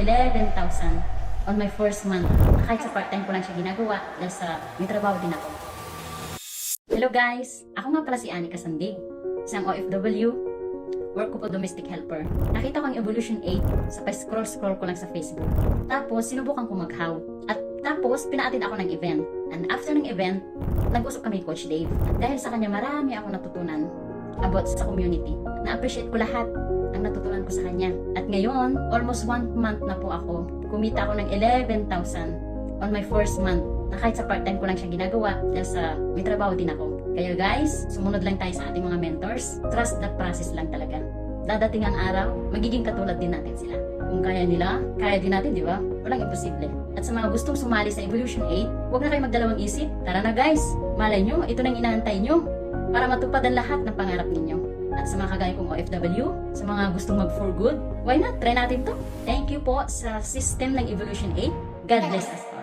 11,000 on my first month. Na kahit sa part-time ko lang siya ginagawa dahil sa may trabaho din ako. Hello guys! Ako nga pala si Anika Sandig, isang OFW, work ko po domestic helper. Nakita ko ang Evolution 8 sa pa-scroll ko lang sa Facebook. Tapos sinubukan ko mag-how. At tapos pina-attend ako ng event. And after ng event, nag-usap kami ni Coach Dave. At dahil sa kanya marami ako natutunan about sa community. Na-appreciate ko lahat ang natutunan ko sa kanya. At ngayon, almost 1 month na po ako. Kumita ako ng 11,000 on my first month. Na kahit sa part-time ko lang siya ginagawa dahil sa may trabaho din ako. Kaya guys, sumunod lang tayo sa ating mga mentors. Trust the process lang talaga. Dadating ang araw, magiging katulad din natin sila. Kung kaya nila, kaya din natin, di ba? Walang imposible. At sa mga gustong sumali sa Evolution 8, huwag na kayo magdalawang isip. Tara na guys, malay nyo, ito nang inaantay nyo para matupad ang lahat ng pangarap ninyo. At sa mga kagaya kong OFW, sa mga gustong mag-for good, why not? Try natin to. Thank you po sa system ng Evolution 8. God bless us all.